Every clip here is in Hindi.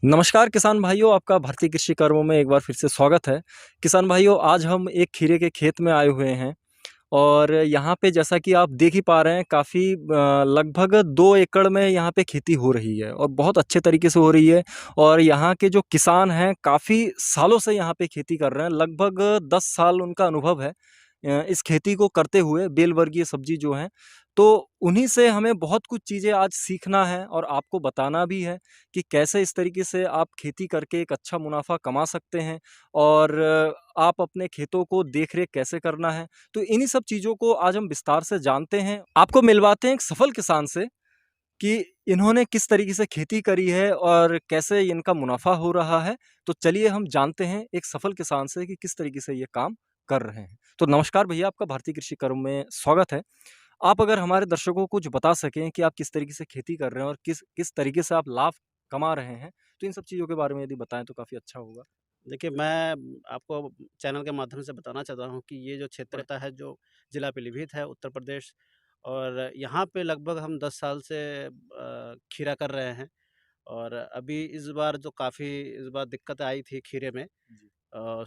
नमस्कार किसान भाइयों, आपका भारतीय कृषि कर्मों में एक बार फिर से स्वागत है। किसान भाइयों, आज हम एक खीरे के खेत में आए हुए हैं और यहाँ पे जैसा कि आप देख ही पा रहे हैं काफ़ी लगभग 2 एकड़ में यहाँ पे खेती हो रही है और बहुत अच्छे तरीके से हो रही है। और यहाँ के जो किसान हैं काफ़ी सालों से यहाँ पे खेती कर रहे हैं, लगभग 10 साल उनका अनुभव है इस खेती को करते हुए, बेल वर्गीय सब्जी जो हैं। तो उन्हीं से हमें बहुत कुछ चीज़ें आज सीखना है और आपको बताना भी है कि कैसे इस तरीके से आप खेती करके एक अच्छा मुनाफ़ा कमा सकते हैं और आप अपने खेतों को देख-रेख कैसे करना है। तो इन्हीं सब चीज़ों को आज हम विस्तार से जानते हैं। आपको मिलवाते हैं एक सफल किसान से कि इन्होंने किस तरीके से खेती करी है और कैसे इनका मुनाफ़ा हो रहा है। तो चलिए हम जानते हैं एक सफल किसान से कि किस तरीके से ये काम कर रहे हैं। तो नमस्कार भैया, आपका भारतीय कृषि कर्म में स्वागत है। आप अगर हमारे दर्शकों को कुछ बता सकें कि आप किस तरीके से खेती कर रहे हैं और किस किस तरीके से आप लाभ कमा रहे हैं, तो इन सब चीज़ों के बारे में यदि बताएँ तो काफ़ी अच्छा होगा। देखिए, मैं आपको चैनल के माध्यम से बताना चाहता हूँ कि ये जो क्षेत्र बड़े रहता है, जो ज़िला पीलीभीत है, उत्तर प्रदेश। और यहाँ पे लगभग हम 10 साल से खीरा कर रहे हैं। और अभी इस बार जो काफ़ी इस बार दिक्कत आई थी खीरे में। जी।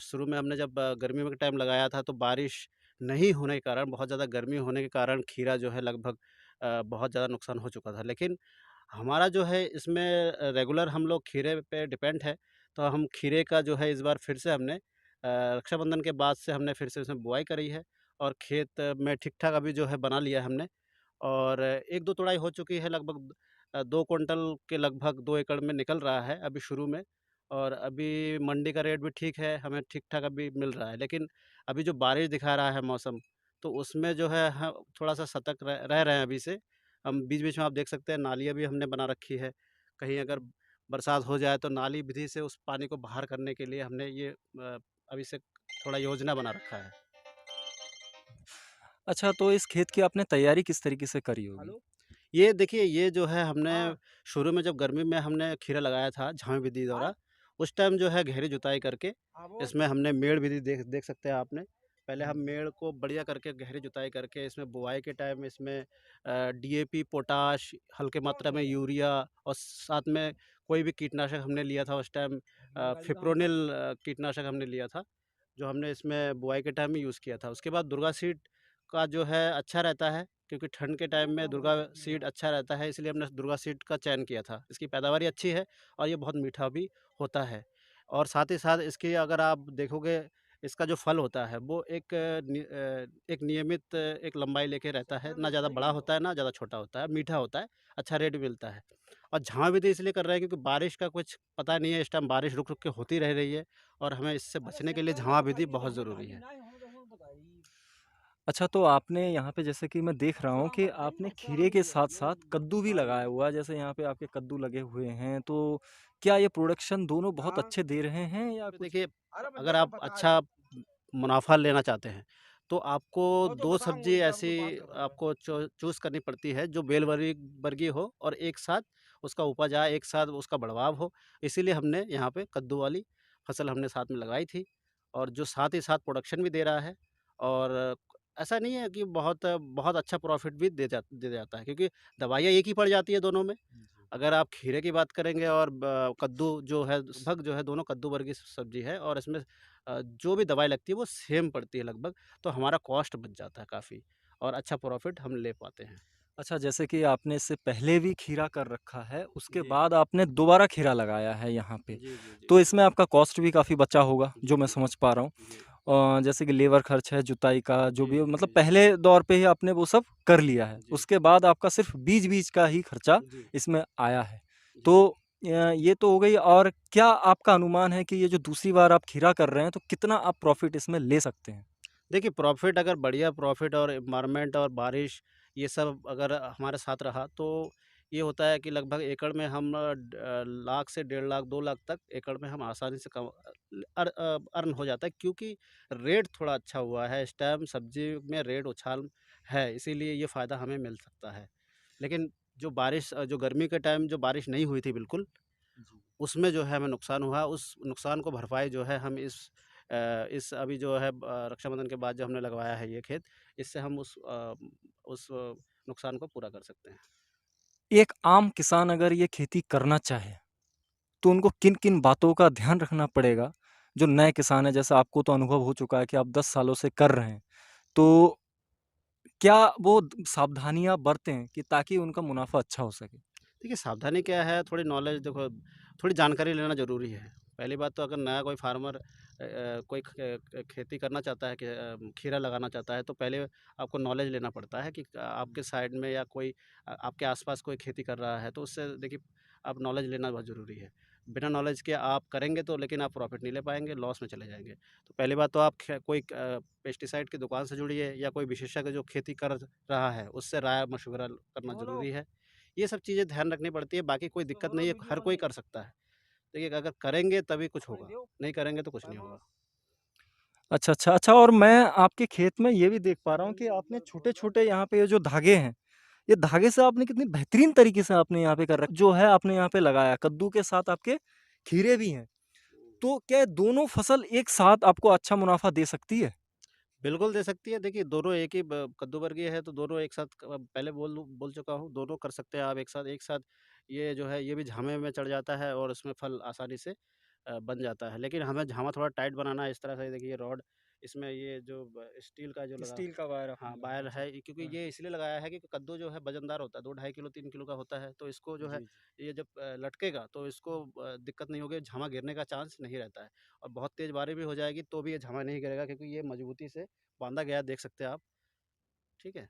शुरू में हमने जब गर्मियों के टाइम लगाया था, तो बारिश नहीं होने के कारण, बहुत ज़्यादा गर्मी होने के कारण खीरा जो है लगभग बहुत ज़्यादा नुकसान हो चुका था। लेकिन हमारा जो है इसमें रेगुलर हम लोग खीरे पे डिपेंड है। तो हम खीरे का जो है इस बार फिर से हमने रक्षाबंधन के बाद से हमने फिर से उसमें बुआई करी है। और खेत में ठीक-ठाक अभी जो है बना लिया है हमने। और 1-2 तुड़ाई हो चुकी है, लगभग 2 क्विंटल के लगभग 2 एकड़ में निकल रहा है अभी शुरू में। और अभी मंडी का रेट भी ठीक है, हमें ठीक-ठाक अभी मिल रहा है। लेकिन अभी जो बारिश दिखा रहा है मौसम, तो उसमें जो है ह थोड़ा-सा सतर्क रह रहे हैं अभी से। हम बीच-बीच में आप देख सकते हैं, नालियाँ भी हमने बना रखी है। कहीं अगर बरसात हो जाए तो नाली विधि से उस पानी को बाहर करने के लिए हमने ये अभी से थोड़ा योजना बना रखा है। अच्छा, तो इस खेत की आपने तैयारी किस तरीके से करी होगी? हेलो। ये देखिए, ये जो है हमने शुरू में जब गर्मी में हमने खीरा लगाया था झावी विधि द्वारा, उस टाइम जो है गहरी जुताई करके इसमें हमने मेड़ विधि देख देख सकते हैं आपने। पहले हम हुँ। मेड़ को बढ़िया करके गहरी जुताई करके इसमें बुआई के टाइम इसमें डीएपी, पोटाश, हल्के मात्रा में यूरिया और साथ में कोई भी कीटनाशक हमने लिया था उस टाइम। फिप्रोनिल कीटनाशक हमने लिया था, जो हमने इसमें बुआई के टाइम में यूज़ किया था। उसके बाद दुर्गा सीड का जो है अच्छा रहता है, क्योंकि ठंड के टाइम में दुर्गा सीड अच्छा रहता है, इसलिए हमने दुर्गा सीड का चयन किया था। इसकी पैदावारी अच्छी है और ये बहुत मीठा भी होता है। और साथ ही साथ इसकी अगर आप देखोगे, इसका जो फल होता है वो एक नियमित एक लंबाई लेके रहता है, ना ज़्यादा बड़ा होता है, ना ज़्यादा छोटा होता है, मीठा होता है, अच्छा रेट मिलता है। और झाँवा विधि इसलिए कर रहे हैं क्योंकि बारिश का कुछ पता नहीं है, इस टाइम बारिश रुक-रुक के होती रह रही है और हमें इससे बचने के लिए झाँवा विधि बहुत ज़रूरी है। अच्छा, तो आपने यहाँ पे जैसे कि मैं देख रहा हूँ कि आपने खीरे के साथ-साथ कद्दू भी लगाया हुआ है, जैसे यहाँ पे आपके कद्दू लगे हुए हैं, तो क्या ये प्रोडक्शन दोनों बहुत अच्छे दे रहे हैं या में कुछ? देखिए, अगर आप अच्छा मुनाफ़ा लेना चाहते हैं, तो आपको 2 सब्ज़ी ऐसी आपको चूज़ करनी पड़ती है, जो बेल वर्गीय हो और एक साथ उसका उपज आए, एक साथ उसका बढ़वाव हो। इसीलिए हमने यहाँ पे कद्दू वाली फ़सल हमने साथ में लगाई थी, और जो साथ ही साथ प्रोडक्शन भी दे रहा है। और ऐसा नहीं है कि बहुत बहुत अच्छा प्रॉफ़िट भी दे जाता है, क्योंकि दवाइयाँ एक ही पड़ जाती है दोनों में। जी। अगर आप खीरे की बात करेंगे और कद्दू जो है, लगभग जो है दोनों कद्दू वर्गीय सब्ज़ी है, और इसमें जो भी दवाई लगती है वो सेम पड़ती है लगभग। तो हमारा कॉस्ट बच जाता है काफ़ी, और अच्छा प्रॉफ़िट हम ले पाते हैं। अच्छा, जैसे कि आपने इससे पहले भी खीरा कर रखा है, उसके जी। बाद आपने दोबारा खीरा लगाया है यहाँ पे, जी, जी, जी। तो इसमें आपका कॉस्ट भी काफ़ी बचा होगा, जो जी, मैं जी। समझ पा रहा हूँ। जी। जैसे कि लेबर खर्च है, जुताई का जो जी, भी हो जी, मतलब जी। पहले दौर पे ही आपने वो सब कर लिया है। जी। उसके बाद आपका सिर्फ़ बीज-बीज का ही खर्चा जी। इसमें आया है। जी। तो ये तो हो गई और क्या आपका अनुमान है कि ये जो दूसरी बार आप खीरा कर रहे हैं, तो कितना आप प्रॉफ़िट इसमें ले सकते हैं? देखिए, प्रॉफ़िट अगर बढ़िया प्रॉफ़िट और एनवायरनमेंट और बारिश, ये सब अगर हमारे साथ रहा, तो ये होता है कि लगभग एकड़ में हम लाख से 1.5 लाख 2 लाख तक एकड़ में हम आसानी से अर्न हो जाता है, क्योंकि रेट थोड़ा अच्छा हुआ है। इस टाइम सब्ज़ी में रेट उछाल है, इसीलिए ये फ़ायदा हमें मिल सकता है। लेकिन जो बारिश जो गर्मी के टाइम जो बारिश नहीं हुई थी बिल्कुल, जी। उसमें जो है हमें नुकसान हुआ। उस नुकसान को भरपाई जो है हम इस अभी जो है रक्षाबंधन के बाद जो हमने लगवाया है ये खेत, इससे हम उस नुकसान को पूरा कर सकते हैं। एक आम किसान अगर ये खेती करना चाहे, तो उनको किन-किन बातों का ध्यान रखना पड़ेगा? जो नए किसान हैं, जैसा आपको तो अनुभव हो चुका है कि आप 10 सालों से कर रहे हैं। तो क्या वो सावधानियाँ बरतें कि ताकि उनका मुनाफ़ा अच्छा हो सके? देखिए, सावधानी क्या है, थोड़ी नॉलेज देखो, थोड़ी जानकारी लेना ज़रूरी है। पहली बात तो अगर नया कोई फार्मर कोई खेती करना चाहता है कि खीरा लगाना चाहता है, तो पहले आपको नॉलेज लेना पड़ता है कि आपके साइड में या कोई आपके आस-पास कोई खेती कर रहा है, तो उससे देखिए आप नॉलेज लेना बहुत ज़रूरी है। बिना नॉलेज के आप करेंगे तो लेकिन आप प्रॉफ़िट नहीं ले पाएँगे, लॉस में चले जाएँगे। तो पहली बात तो आप कोई पेस्टिसाइड की दुकान से जुड़िए या कोई विशेषज्ञ जो खेती कर रहा है, उससे राय-मशविरा करना ज़रूरी है। ये सब चीज़ें ध्यान रखनी पड़ती है, बाकी कोई दिक्कत नहीं है, हर कोई कर सकता है। देखिए अगर करेंगे तभी कुछ होगा, नहीं करेंगे तो कुछ नहीं होगा। अच्छा, अच्छा, अच्छा और मैं आपके खेत में ये भी देख पा रहा हूँ कि आपने छोटे-छोटे यहाँ पे ये जो धागे हैं, ये धागे से आपने कितनी बेहतरीन तरीके से आपने यहाँ पे कर रखा जो है आपने यहाँ पे लगाया, कद्दू के साथ आपके खीरे भी हैं। तो क्या ये दोनों फसल एक साथ आपको अच्छा मुनाफ़ा दे सकती है? बिल्कुल दे सकती है, देखिए दोनों एक ही कद्दू वर्गीय है तो दोनों एक साथ पहले बोल चुका हूँ, दोनों कर सकते हैं आप एक साथ ये जो है ये भी झामे में चढ़ जाता है और उसमें फल आसानी से बन जाता है। लेकिन हमें झामा थोड़ा टाइट बनाना है, इस तरह से देखिए रॉड इसमें ये जो स्टील का जो लगा स्टील का वायर हाँ, आपने लगाया, बायल अच्छा। है क्योंकि हाँ। ये इसलिए लगाया है कि कद्दू जो है वज़नदार होता है, 2 ढाई किलो 3 किलो का होता है, तो इसको जो है जी, जी। ये जब लटकेगा तो इसको दिक्कत नहीं होगी, झामा गिरने का चांस नहीं रहता है और बहुत तेज़ बारिश भी हो जाएगी तो भी ये झामा नहीं गिरेगा क्योंकि ये मज़बूती से बाँधा गया है, देख सकते हैं आप, ठीक है?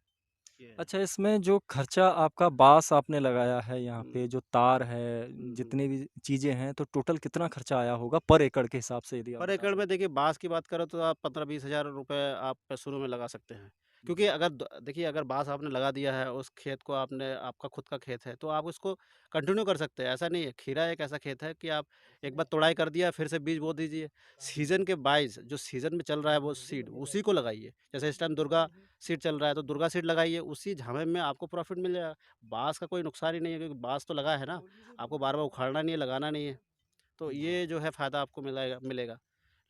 ये है। अच्छा इसमें जो खर्चा आपका बाँस आपने लगाया है यहाँ हुँ, पे, जो तार है, हुँ, हुँ। जितनी भी चीज़ें हैं, तो टोटल कितना खर्चा आया होगा पर एकड़ के हिसाब से यदि आप पर बता एकड़ सकें? में देखिए बाँस की बात करो तो आप 15-20 हज़ार रुपए आप शुरू में लगा सकते हैं। क्योंकि जी। अगर देखिए अगर बाँस आपने लगा दिया है, उस खेत को आपने आपका खुद का खेत है, तो आप उसको कंटिन्यू कर सकते हैं। ऐसा नहीं है, खीरा एक ऐसा खेत है कि आप एक बार तुड़ाई कर दिया, फिर से बीज बो दीजिए। सीज़न के वाइज़ जो सीज़न में चल रहा है वो सीड, उसी को लगाइए। जैसे इस टाइम दुर्गा सीड चल रहा है, तो दुर्गा सीड लगाइए, उसी झामे में आपको प्रॉफ़िट मिल जाएगा। बाँस का कोई नुकसान ही नहीं है क्योंकि बाँस तो लगा है ना, आपको बार-बार उखाड़ना नहीं है, लगाना नहीं है। तो जी। ये जो है फ़ायदा आपको मिलेगा मिलेगा।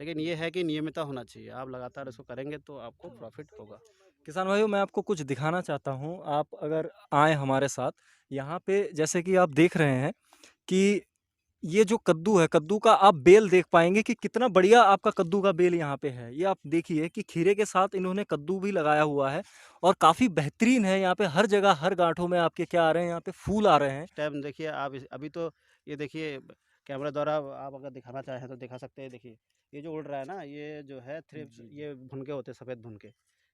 लेकिन ये है कि नियमितता होना चाहिए, आप लगातार इसको करेंगे तो आपको प्रॉफ़िट होगा। किसान भाइयों मैं आपको कुछ दिखाना चाहता हूँ, आप अगर आएँ हमारे साथ, यहाँ पे जैसे कि आप देख रहे हैं कि ये जो कद्दू है, कद्दू का आप बेल देख पाएँगे कि कितना बढ़िया आपका कद्दू का बेल यहाँ पे है। ये आप देखिए कि खीरे के साथ इन्होंने कद्दू भी लगाया हुआ है और काफ़ी बेहतरीन है, यहाँ पे हर जगह, हर गाँठों में आपके क्या आ रहे हैं, यहाँ पे फूल आ रहे हैं। इस टाइम देखिए आप इस अभी तो ये देखिए कैमरा द्वारा आप अगर दिखाना चाहें तो दिखा सकते हैं देखिए, ये जो उड़ रहा है ना, ये जो है थ्रिप्स जी, जी। ये भुनके होते हैं, सफ़ेद भुनके।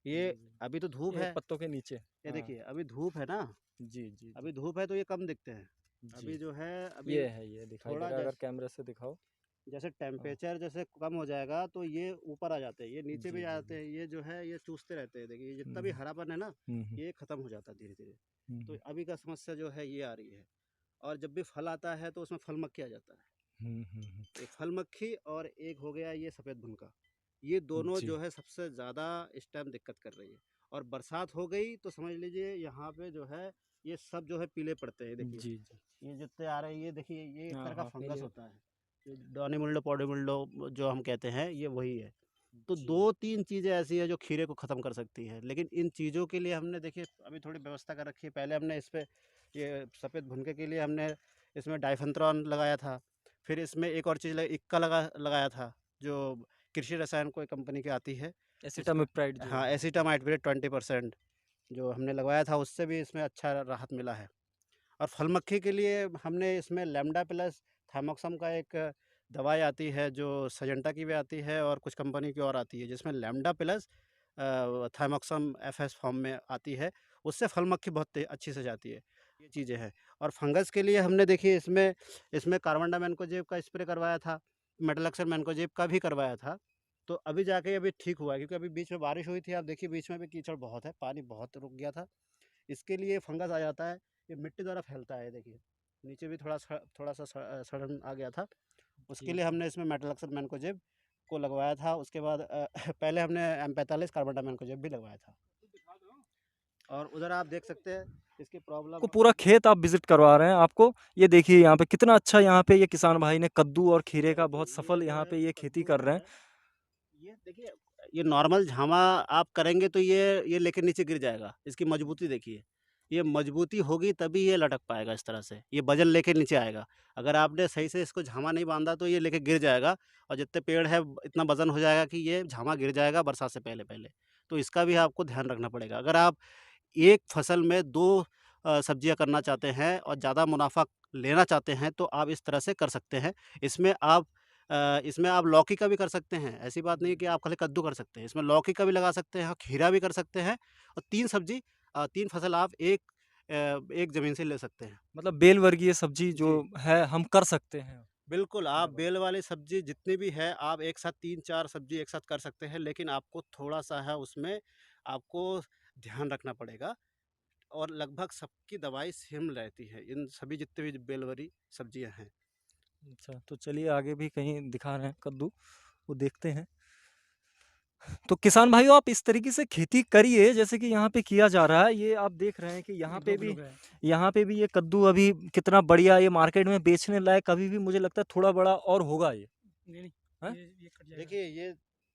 जी, ये जी। अभी तो धूप ये है, पत्तों के नीचे। ये हाँ। देखिए अभी धूप है ना, जी, जी, जी। अभी धूप है तो ये कम दिखते हैं। जी। अभी जो है अभी ये है, ये दिखाई दे थोड़ा रहा है, अगर जैस कैमरे से दिखाओ। जैसे हाँ। टेम्परेचर जैसे कम हो जाएगा तो ये ऊपर आ जाते हैं, ये नीचे जी, भी आ जी, जाते जी। हैं, ये जो है ये चूसते रहते हैं। देखिए ये हुँ, जितना भी हुँ। हरापन है ना, हुँ, हुँ। ये खत्म हो जाता है धीरे-धीरे। हुँ, तो हुँ। अभी का समस्या जो है ये आ रही है और जब भी फल आता है तो उसमें फल मक्खी आ जाता है। हुँ, हुँ, हुँ। एक फल मक्खी और एक हो गया ये सफ़ेद भुनका। ये दोनों जी। जो है सबसे ज़्यादा इस टाइम दिक्कत कर रही है और बरसात हो गई तो समझ लीजिए यहाँ पे जो है ये सब जो है पीले पड़ते हैं देखिए। जी, जी। ये जितने आ रहे हैं ये देखिए ये एक हाँ, तरह का हाँ, फंगस पीले होता है। ये डॉनीमुल्डो पॉडीमुल्डो जो हम कहते हैं ये वही है। तो जी। 2-3 चीज़ें ऐसी हैं जो खीरे को ख़त्म कर सकती हैं। लेकिन इन चीज़ों के लिए हमने देखिए अभी थोड़ी व्यवस्था कर रखी है। पहले हमने इस पे ये सफ़ेद भुनके के लिए हमने इसमें डाइफेंथ्रॉन लगाया था। फिर इसमें एक और चीज़ इक्का लगाया था, जो कृषि रसायन कोई कंपनी की आती है। इसमें एसिटामिप्राइड जो हाँ, है। एसिटामाइड भी 20% जो हमने लगवाया था उससे भी इसमें अच्छा राहत मिला है। और फल मक्खी के लिए हमने इसमें लैम्ब्डा प्लस थाइमोक्सम का एक दवाई आती है जो सजेंटा की भी आती है और कुछ कंपनी की और आती है जिसमें लैम्ब्डा प्लस थाइमोक्सम एफएस फॉर्म में आती है। उससे फल मक्खी बहुत अच्छी से जाती है। ये चीज़ें हैं और फंगस के लिए हमने देखिए इसमें इसमें कार्बन मैंकोजेब का स्प्रे करवाया था, मेटलक्सर मैंकोजेब का भी करवाया था। तो अभी जाके अभी ठीक हुआ है क्योंकि अभी बीच में बारिश हुई थी, आप देखिए बीच में भी कीचड़ बहुत है, पानी बहुत रुक गया था। इसके लिए फंगस आ जाता है, ये मिट्टी द्वारा फैलता है देखिए। नीचे भी थोड़ा-सा सड़न आ गया था। उसके जी, लिए जी। हमने इसमें मेटलक्सर मैनकोजेब को लगवाया था। उसके बाद पहले हमने एम45 कार्बोटा मैनकोजेब भी लगवाया था। और उधर आप देख सकते हैं इसकी को प्रॉब्लम पूरा खेत आप विज़िट करवा रहे हैं आपको, ये देखिए यहाँ पे कितना अच्छा यहाँ पे ये किसान भाई ने कद्दू और खीरे का बहुत ये सफल जो यहाँ है पे ये खेती कद्दू कर जो रहे हैं। है, ये देखिए ये नॉर्मल झामा आप करेंगे तो ये लेके नीचे गिर जाएगा। इसकी मजबूती देखिए। ये मजबूती होगी तभी ये लटक पाएगा इस तरह से, ये वज़न लेके नीचे आएगा। अगर आपने सही से इसको झामा नहीं बाँधा तो ये लेके गिर जाएगा और जितने पेड़ है इतना वज़न हो जाएगा कि ये झामा गिर जाएगा बरसात से पहले-पहले। तो इसका भी आपको ध्यान रखना पड़ेगा। अगर आप एक फसल में 2 सब्जियाँ करना चाहते हैं और ज़्यादा मुनाफ़ा लेना चाहते हैं, तो आप इस तरह से कर सकते हैं। इसमें आप इसमें आप लौकी का भी कर सकते हैं, ऐसी बात नहीं है कि आप खाली कद्दू कर सकते हैं। इसमें लौकी का भी लगा सकते हैं, खीरा भी कर सकते हैं और 3 फसल आप एक ज़मीन से ले सकते हैं। मतलब बेल वर्गीय सब्जी जो जी। है हम कर सकते हैं। बिल्कुल, आप बराबर। बेल वाली सब्ज़ी जितनी भी है, आप एक साथ 3-4 सब्ज़ी एक साथ कर सकते हैं, लेकिन आपको थोड़ा-सा है उसमें आपको ध्यान रखना पड़ेगा और लगभग सबकी दवाई सेम रहती है, इन सभी जितने भी बेल वाली सब्ज़ियाँ हैं। अच्छा, तो चलिए आगे भी कहीं दिखा रहे हैं कद्दू, वो देखते हैं। तो किसान भाइयों आप इस तरीके से खेती करिए जैसे कि यहाँ पे किया जा रहा है। ये आप देख रहे हैं कि यहाँ पे भी ये कद्दू अभी कितना बढ़िया ये मार्केट में बेचने लायक अभी भी मुझे लगता है थोड़ा बड़ा और होगा ये। हैं? ये कट जाएगा। देखिए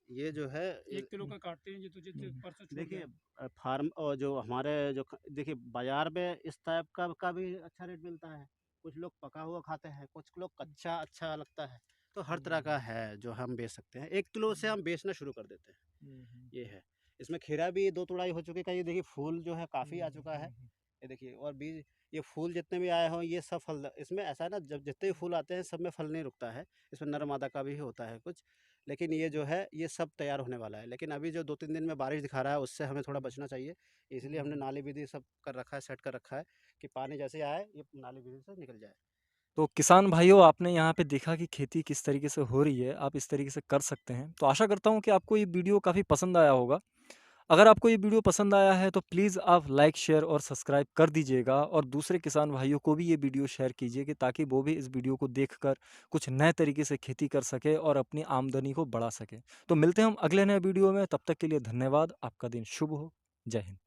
ये जो है 1 किलो का काटते हैं, जो तुझे जो हुँ। परसों छूट देखिए गया। फार्म और जो हमारे जो देखिए बाजार में इस टाइप का भी अच्छा रेट मिलता है। कुछ लोग पका हुआ खाते हैं, कुछ लोग कच्चा अच्छा लगता है। तो हर तरह का है जो हम बेच सकते हैं। 1 किलो से हम बेचना शुरू कर देते हैं, हुँ, हुँ, ये है। इसमें खीरा भी 2 तुड़ाई हो चुकी है, ये देखिए फूल जो है हुँ, काफ़ी आ हुँ, चुका है। हुँ, हुँ। ये देखिए और बीज ये फूल जितने भी आए हों ये सब फल इसमें ऐसा है ना जब जितने भी फूल आते हैं सब में फल नहीं रुकता है। इसमें नर मादा का भी होता है कुछ। लेकिन ये जो है ये सब तैयार होने वाला है। लेकिन अभी जो 2-3 दिन में बारिश दिखा रहा है उससे हमें थोड़ा बचना चाहिए। इसलिए हमने नाली विधि सब कर रखा है, सेट कर रखा है कि पानी जैसे आए ये नाली विधि से निकल जाए। तो किसान भाइयों आपने यहाँ पे देखा कि खेती किस तरीके से हो रही है, आप इस तरीके से कर सकते हैं। तो आशा करता हूँ कि आपको ये वीडियो काफ़ी पसंद आया होगा। अगर आपको ये वीडियो पसंद आया है तो प्लीज़ आप लाइक, शेयर और सब्सक्राइब कर दीजिएगा और दूसरे किसान भाइयों को भी ये वीडियो शेयर कीजिए कि ताकि वो भी इस वीडियो को देखकर कुछ नए तरीके से खेती कर सके और अपनी आमदनी को बढ़ा सके। तो मिलते हैं हम अगले नए वीडियो में, तब तक के लिए धन्यवाद। आपका दिन शुभ हो। जय हिंद।